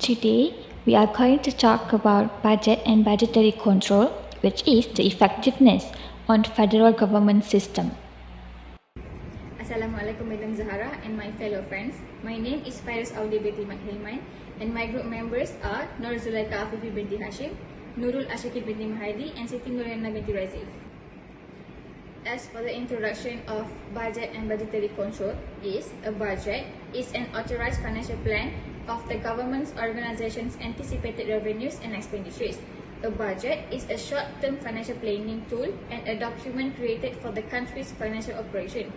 Today, we are going to talk about budget and budgetary control, which is the effectiveness on federal government system. Assalamualaikum Madam Zahara and my fellow friends. My name is Fairuz Audi binti Hilman and my group members are Nur Zulaika Afifi binti Hashim, Nurul Ashiki binti Mahadi and Siti Nurena binti Razif. As for the introduction of budget and budgetary control, a budget is an authorized financial plan of the government's organization's anticipated revenues and expenditures. A budget is a short-term financial planning tool and a document created for the country's financial operation.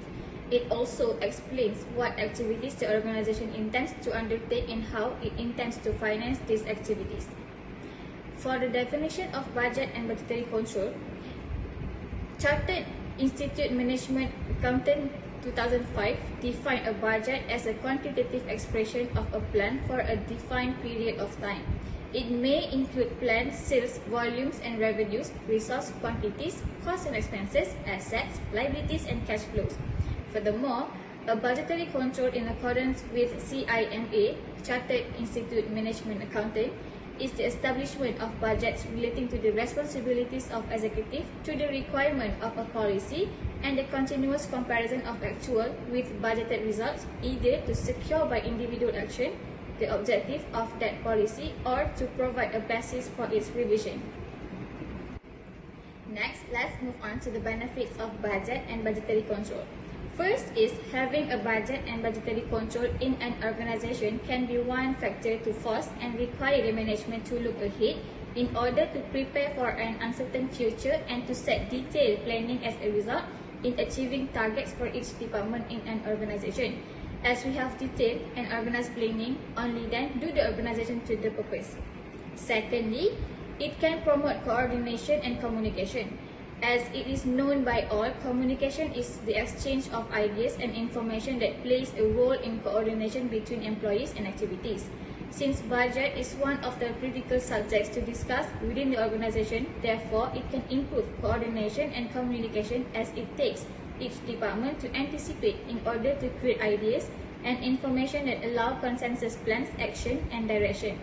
It also explains what activities the organization intends to undertake and how it intends to finance these activities. For the definition of budget and budgetary control, Chartered Institute Management Accountant 2005 defined a budget as a quantitative expression of a plan for a defined period of time. It may include planned sales volumes and revenues, resource quantities, costs and expenses, assets, liabilities, and cash flows. Furthermore, a budgetary control in accordance with CIMA, Chartered Institute Management Accountant, is the establishment of budgets relating to the responsibilities of executive to the requirement of a policy and the continuous comparison of actual with budgeted results, either to secure by individual action the objective of that policy or to provide a basis for its revision. Next, let's move on to the benefits of budget and budgetary control. First is having a budget and budgetary control in an organization can be one factor to force and require the management to look ahead in order to prepare for an uncertain future and to set detailed planning as a result in achieving targets for each department in an organization. As we have detailed and organized planning, only then do the organization to the purpose. Secondly, it can promote coordination and communication. As it is known by all, communication is the exchange of ideas and information that plays a role in coordination between employees and activities. Since budget is one of the critical subjects to discuss within the organization, therefore it can improve coordination and communication as it takes each department to anticipate in order to create ideas and information that allow consensus plans, action, and direction.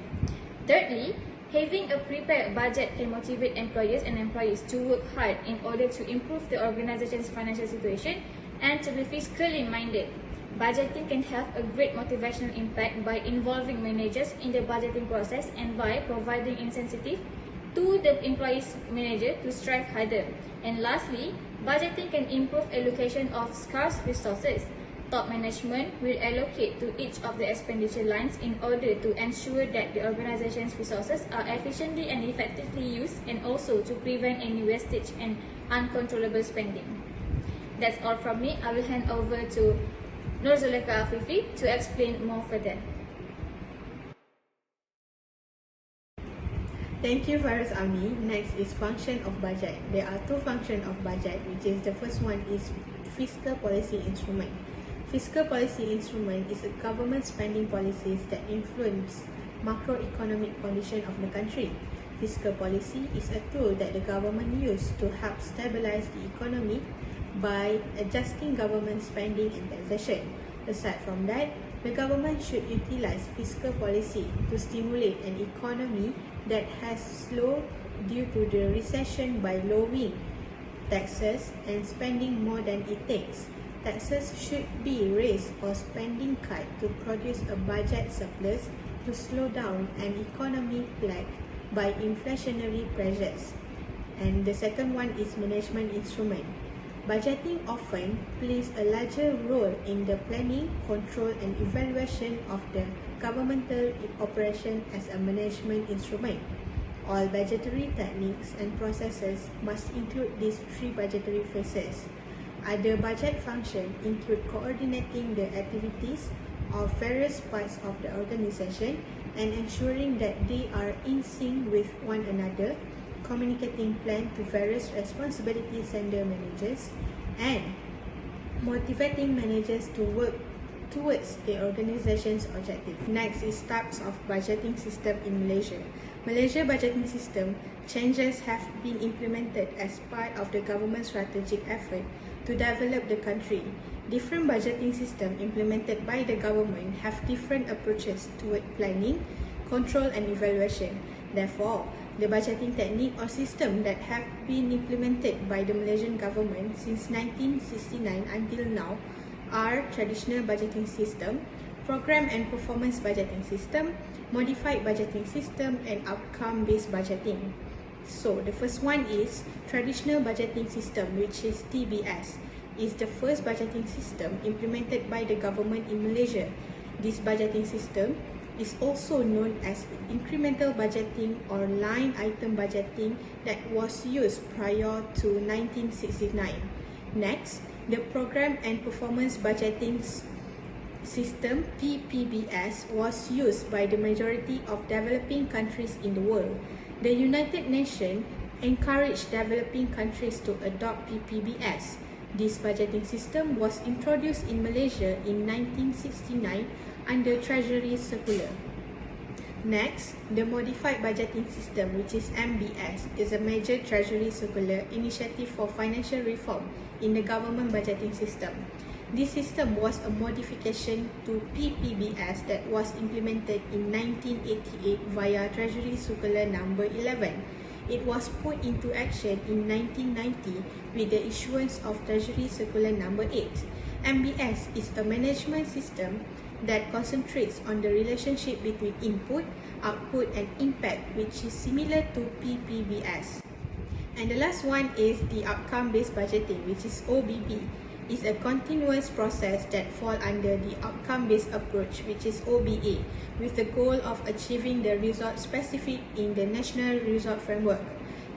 Thirdly, having a prepared budget can motivate employers and employees to work hard in order to improve the organization's financial situation and to be fiscally minded. Budgeting can have a great motivational impact by involving managers in the budgeting process and by providing incentive to the employee's manager to strive harder. And lastly, budgeting can improve allocation of scarce resources. Top management will allocate to each of the expenditure lines in order to ensure that the organization's resources are efficiently and effectively used and also to prevent any wastage and uncontrollable spending. That's all from me. I will hand over to Nur Zulaika Afifi to explain more further. Thank you, Fairuz Ami. Next is function of budget. There are two functions of budget, which is the first one is fiscal policy instrument. Fiscal policy instrument is a government spending policies that influence macroeconomic condition of the country. Fiscal policy is a tool that the government uses to help stabilize the economy by adjusting government spending and taxation. Aside from that, the government should utilize fiscal policy to stimulate an economy that has slowed due to the recession by lowering taxes and spending more than it takes. Taxes should be raised or spending cut to produce a budget surplus to slow down an economy plagued by inflationary pressures. And the second one is management instrument. Budgeting often plays a larger role in the planning, control, and evaluation of the governmental operation as a management instrument. All budgetary techniques and processes must include these three budgetary phases. Other budget functions include coordinating the activities of various parts of the organization and ensuring that they are in sync with one another, communicating plan to various responsibility center managers, and motivating managers to work towards the organization's objective. Next is types of budgeting system in Malaysia. Malaysia budgeting system changes have been implemented as part of the government's strategic effort to develop the country. Different budgeting systems implemented by the government have different approaches toward planning, control and evaluation. Therefore, the budgeting technique or system that have been implemented by the Malaysian government since 1969 until now are traditional budgeting system, program and performance budgeting system, modified budgeting system, and outcome-based budgeting. So, the first one is traditional budgeting system, which is TBS. Is the first budgeting system implemented by the government in Malaysia. This budgeting system is also known as incremental budgeting or line item budgeting that was used prior to 1969. Next, the program and performance budgeting system PPBS was used by the majority of developing countries in the world. The United Nations encouraged developing countries to adopt PPBS. This budgeting system was introduced in Malaysia in 1969 under Treasury Circular. Next, the Modified Budgeting System, which is MBS, is a major Treasury Circular initiative for financial reform in the government budgeting system. This system was a modification to PPBS that was implemented in 1988 via Treasury Circular number 11. It was put into action in 1990 with the issuance of Treasury Circular number 8. MBS is a management system that concentrates on the relationship between input, output, and impact, which is similar to PPBS. And the last one is the outcome-based budgeting, which is OBB. It's a continuous process that falls under the outcome-based approach, which is OBA, with the goal of achieving the result specific in the National Result Framework.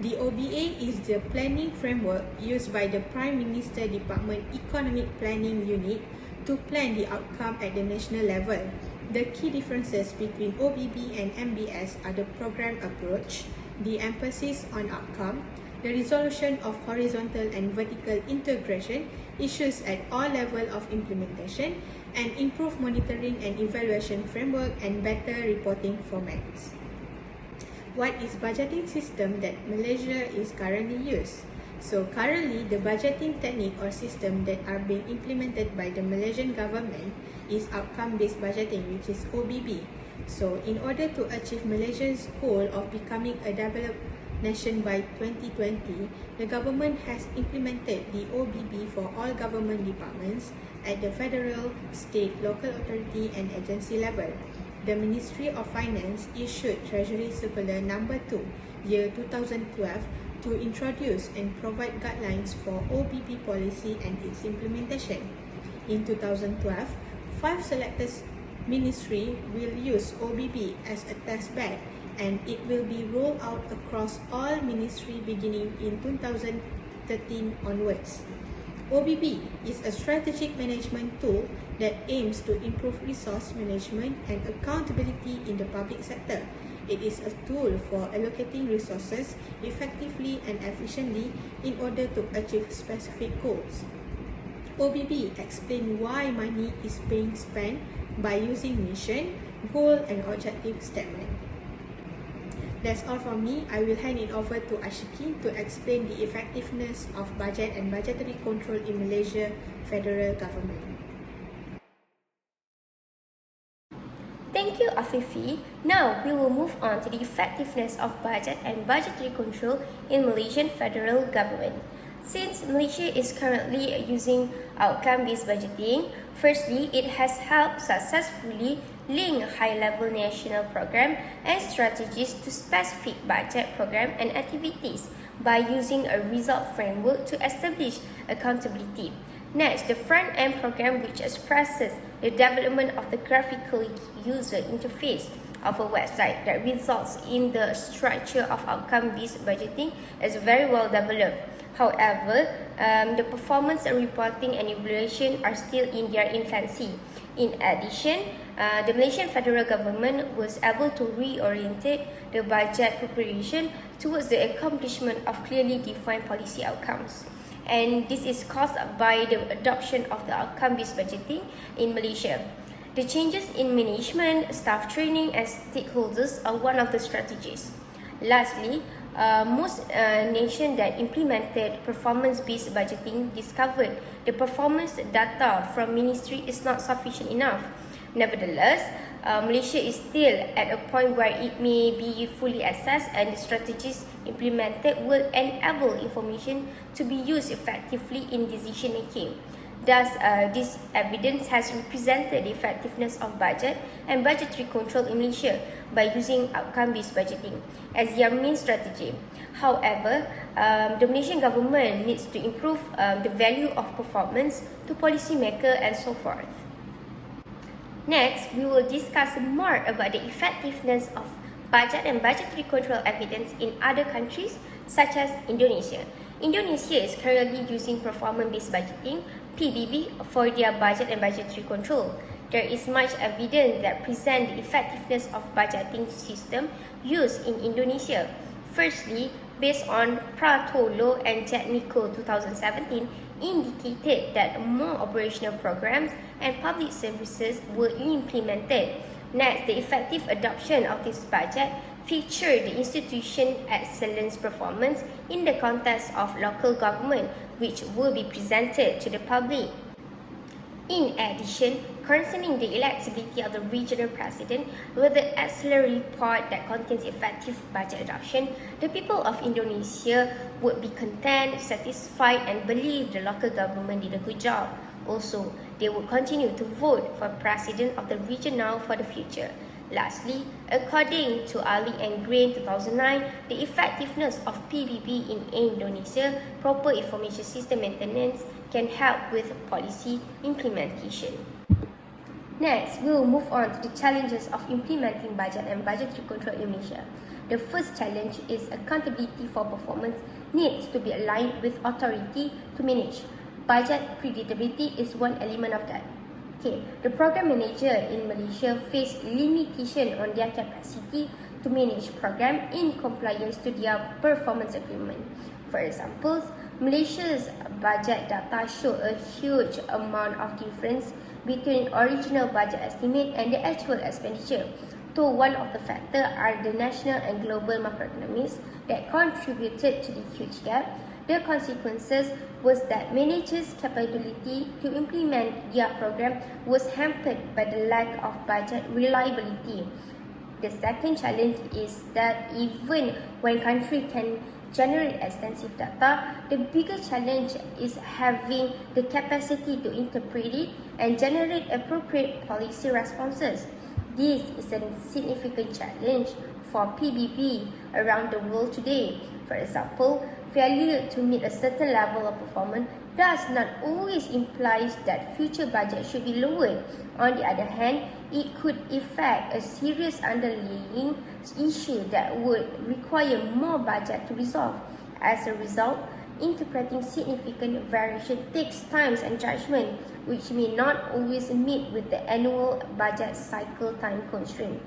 The OBA is the planning framework used by the Prime Minister Department Economic Planning Unit to plan the outcome at the national level. The key differences between OBB and MBS are the program approach, the emphasis on outcome, the resolution of horizontal and vertical integration issues at all levels of implementation, and improved monitoring and evaluation framework and better reporting formats. What is budgeting system that Malaysia is currently used? So currently, the budgeting technique or system that are being implemented by the Malaysian government is outcome-based budgeting, which is OBB. So in order to achieve Malaysia's goal of becoming a developed nation by 2020, the government has implemented the OBB for all government departments at the federal, state, local authority and agency level. The Ministry of Finance issued Treasury Circular number 2, year 2012, to introduce and provide guidelines for OBB policy and its implementation. In 2012, 5 selected ministries will use OBB as a test bed, and it will be rolled out across all ministries beginning in 2013 onwards. OBB is a strategic management tool that aims to improve resource management and accountability in the public sector. It is a tool for allocating resources effectively and efficiently in order to achieve specific goals. OBB explains why money is being spent by using mission, goal, and objective statement. That's all from me. I will hand it over to Ashikin to explain the effectiveness of budget and budgetary control in Malaysia federal government. Thank you, Afifi. Now, we will move on to the effectiveness of budget and budgetary control in Malaysian federal government. Since Malaysia is currently using outcome-based budgeting, firstly, it has helped successfully link high-level national program and strategies to specific budget program and activities by using a result framework to establish accountability. Next, the front-end program, which expresses the development of the graphical user interface of a website that results in the structure of outcome-based budgeting, is very well developed. However, the performance and reporting and evaluation are still in their infancy. In addition, the Malaysian federal government was able to reorientate the budget preparation towards the accomplishment of clearly defined policy outcomes. And this is caused by the adoption of the outcome-based budgeting in Malaysia. The changes in management, staff training, and stakeholders are one of the strategies. Lastly, most nations that implemented performance-based budgeting discovered the performance data from ministry is not sufficient enough. Nevertheless, Malaysia is still at a point where it may be fully assessed and the strategies implemented will enable information to be used effectively in decision making. Thus, this evidence has represented the effectiveness of budget and budgetary control in Malaysia by using outcome-based budgeting as their main strategy. However, the Malaysian government needs to improve the value of performance to policymakers and so forth. Next, we will discuss more about the effectiveness of budget and budgetary control evidence in other countries such as Indonesia. Indonesia is currently using performance-based budgeting (PBB) for their budget and budgetary control. There is much evidence that present the effectiveness of budgeting system used in Indonesia. Firstly, based on Pratolo and Jetnico 2017, indicated that more operational programs and public services were implemented. Next, the effective adoption of this budget featured the institution excellence performance in the context of local government, which will be presented to the public. In addition, concerning the electability of the regional president with the auxiliary report that contains effective budget adoption, the people of Indonesia would be content, satisfied and believe the local government did a good job. Also, they would continue to vote for president of the region now for the future. Lastly, according to Ali and Grain 2009, the effectiveness of PBB in Indonesia, proper information system maintenance, can help with policy implementation. Next, we will move on to the challenges of implementing budget and budgetary control in Malaysia. The first challenge is accountability for performance needs to be aligned with authority to manage. Budget predictability is one element of that. The program manager in Malaysia face limitation on their capacity to manage program in compliance to their performance agreement. For example, Malaysia's budget data show a huge amount of difference between original budget estimate and the actual expenditure. So one of the factors are the national and global macroeconomics that contributed to the huge gap. The consequences was that managers' capability to implement their program was hampered by the lack of budget reliability. The second challenge is that even when country can generate extensive data, the bigger challenge is having the capacity to interpret it and generate appropriate policy responses. This is a significant challenge for PBB around the world today. For example, failure to meet a certain level of performance does not always imply that future budget should be lowered. On the other hand, it could affect a serious underlying issue that would require more budget to resolve. As a result, interpreting significant variation takes time and judgment, which may not always meet with the annual budget cycle time constraint.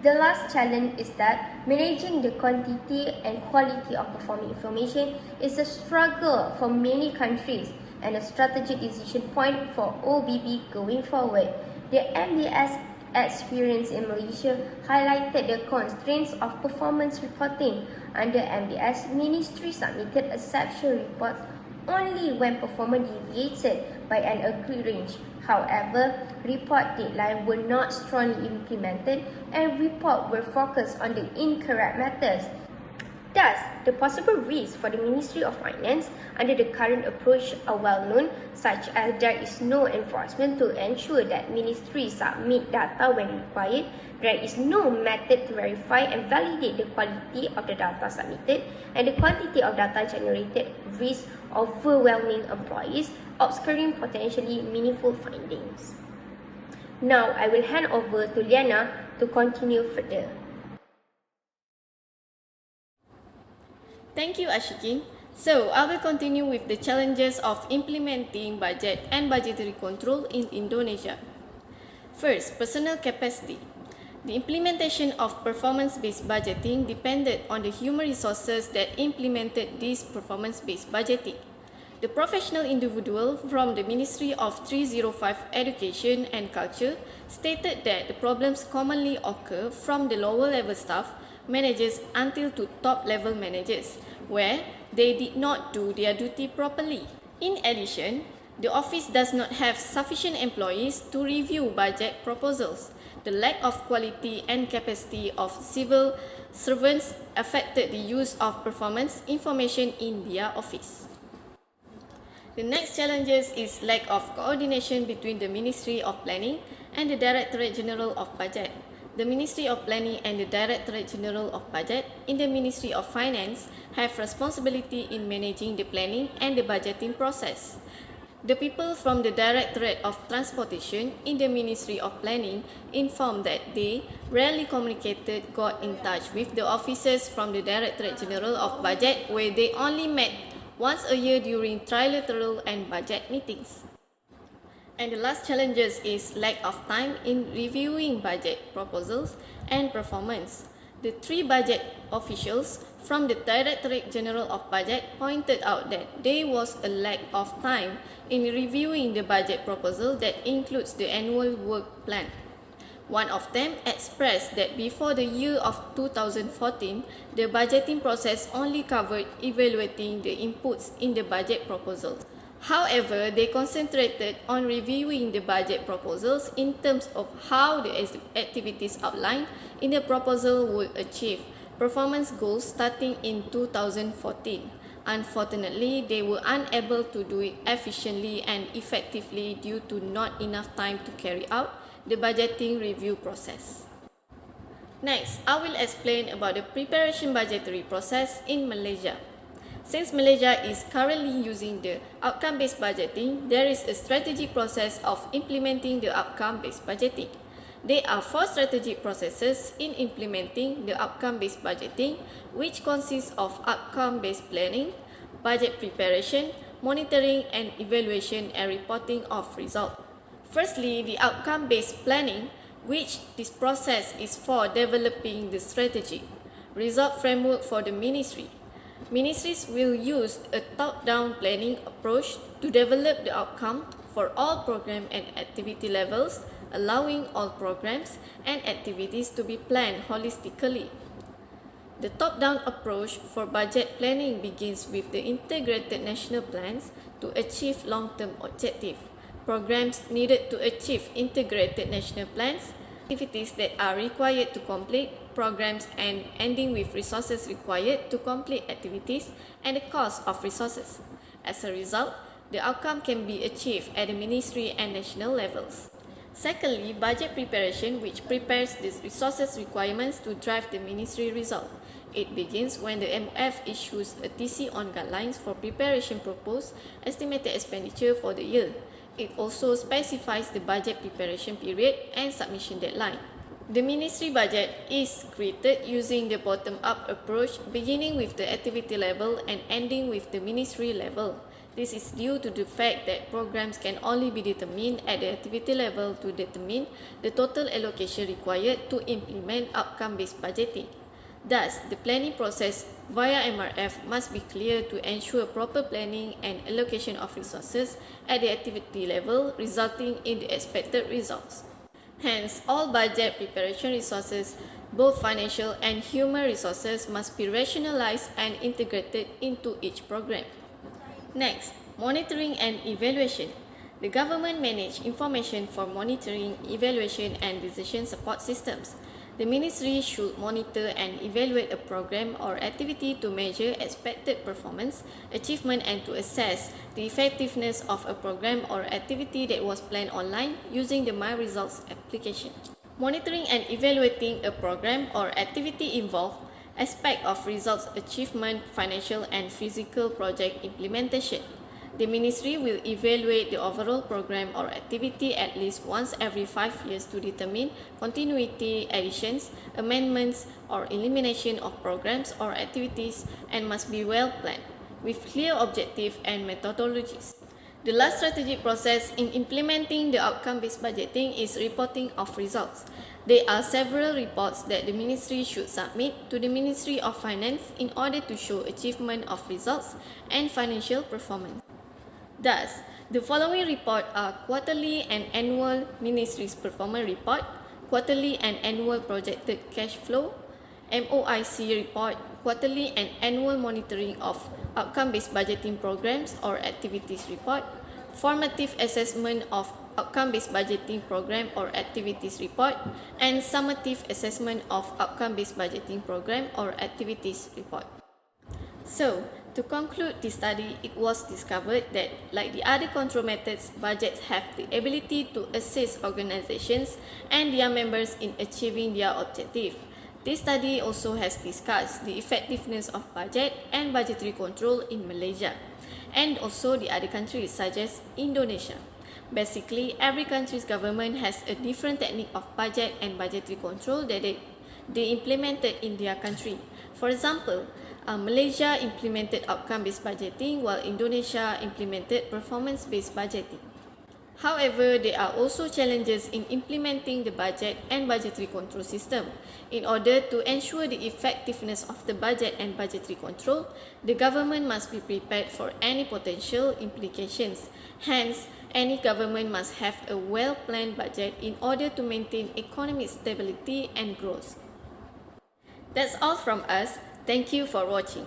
The last challenge is that managing the quantity and quality of performing information is a struggle for many countries and a strategic decision point for OBB going forward. The MBS experience in Malaysia highlighted the constraints of performance reporting. Under MBS, ministry submitted exceptional reports only when performance deviated by an agreed range. However, report deadlines were not strongly implemented and reports were focused on the incorrect matters. Thus, the possible risks for the Ministry of Finance under the current approach are well known, such as there is no enforcement to ensure that ministries submit data when required, there is no method to verify and validate the quality of the data submitted, and the quantity of data generated risks overwhelming employees, obscuring potentially meaningful findings. Now, I will hand over to Liana to continue further. Thank you, Ashikin. So, I will continue with the challenges of implementing budget and budgetary control in Indonesia. First, personal capacity. The implementation of performance-based budgeting depended on the human resources that implemented this performance-based budgeting. The professional individual from the Ministry of 305 Education and Culture stated that the problems commonly occur from the lower level staff, managers until to top level managers, where they did not do their duty properly. In addition, The office does not have sufficient employees to review budget proposals. The lack of quality and capacity of civil servants affected the use of performance information in their office. The next challenges is lack of coordination between the Ministry of Planning and the Directorate General of Budget. The Ministry of Planning and the Directorate General of Budget in the Ministry of Finance have responsibility in managing the planning and the budgeting process. The people from the Directorate of Transportation in the Ministry of Planning informed that they rarely got in touch with the officers from the Directorate General of Budget, where they only met once a year during trilateral and budget meetings. And the last challenges is lack of time in reviewing budget proposals and performance. The three budget officials from the Directorate General of Budget pointed out that there was a lack of time in reviewing the budget proposal that includes the annual work plan. One of them expressed that before the year of 2014, the budgeting process only covered evaluating the inputs in the budget proposals. However, they concentrated on reviewing the budget proposals in terms of how the activities outlined in the proposal would achieve performance goals starting in 2014. Unfortunately, they were unable to do it efficiently and effectively due to not enough time to carry out the budgeting review process. Next, I will explain about the preparation budgetary process in Malaysia. Since Malaysia is currently using the outcome-based budgeting, there is a strategic process of implementing the outcome-based budgeting. There are 4 strategic processes in implementing the outcome-based budgeting, which consists of outcome-based planning, budget preparation, monitoring and evaluation and reporting of results. Firstly, the outcome-based planning, which this process is for developing the strategy, result framework for the ministry. Ministries will use a top-down planning approach to develop the outcome for all program and activity levels, allowing all programs and activities to be planned holistically. The top-down approach for budget planning begins with the integrated national plans to achieve long-term objectives. Programs needed to achieve integrated national plans, activities that are required to complete programs and ending with resources required to complete activities and the cost of resources. As a result, the outcome can be achieved at the ministry and national levels. Secondly, budget preparation, which prepares the resources requirements to drive the ministry result. It begins when the MOF issues a TC on guidelines for preparation proposed estimated expenditure for the year. It also specifies the budget preparation period and submission deadline. The ministry budget is created using the bottom-up approach, beginning with the activity level and ending with the ministry level. This is due to the fact that programs can only be determined at the activity level to determine the total allocation required to implement outcome-based budgeting. Thus, the planning process via MRF must be clear to ensure proper planning and allocation of resources at the activity level, resulting in the expected results. Hence, all budget preparation resources, both financial and human resources, must be rationalized and integrated into each program. Next, monitoring and evaluation. The government manages information for monitoring, evaluation, and decision support systems. The ministry should monitor and evaluate a program or activity to measure expected performance, achievement, and to assess the effectiveness of a program or activity that was planned online using the My Results application. Monitoring and evaluating a program or activity involve aspect of results achievement, financial and physical project implementation. The ministry will evaluate the overall program or activity at least once every 5 years to determine continuity, additions, amendments, or elimination of programs or activities, and must be well planned, with clear objectives and methodologies. The last strategic process in implementing the outcome-based budgeting is reporting of results. There are several reports that the ministry should submit to the Ministry of Finance in order to show achievement of results and financial performance. Thus, the following report are quarterly and annual Ministry's Performance Report, quarterly and annual projected cash flow, MOIC report, quarterly and annual monitoring of outcome-based budgeting programs or activities report, formative assessment of outcome-based budgeting program or activities report, and summative assessment of outcome-based budgeting program or activities report. So, to conclude this study, it was discovered that, like the other control methods, budgets have the ability to assist organizations and their members in achieving their objective. This study also has discussed the effectiveness of budget and budgetary control in Malaysia, and also the other countries such as Indonesia. Basically, every country's government has a different technique of budget and budgetary control that they implemented in their country. For example, Malaysia implemented outcome-based budgeting while Indonesia implemented performance-based budgeting. However, there are also challenges in implementing the budget and budgetary control system. In order to ensure the effectiveness of the budget and budgetary control, the government must be prepared for any potential implications. Hence, any government must have a well-planned budget in order to maintain economic stability and growth. That's all from us. Thank you for watching.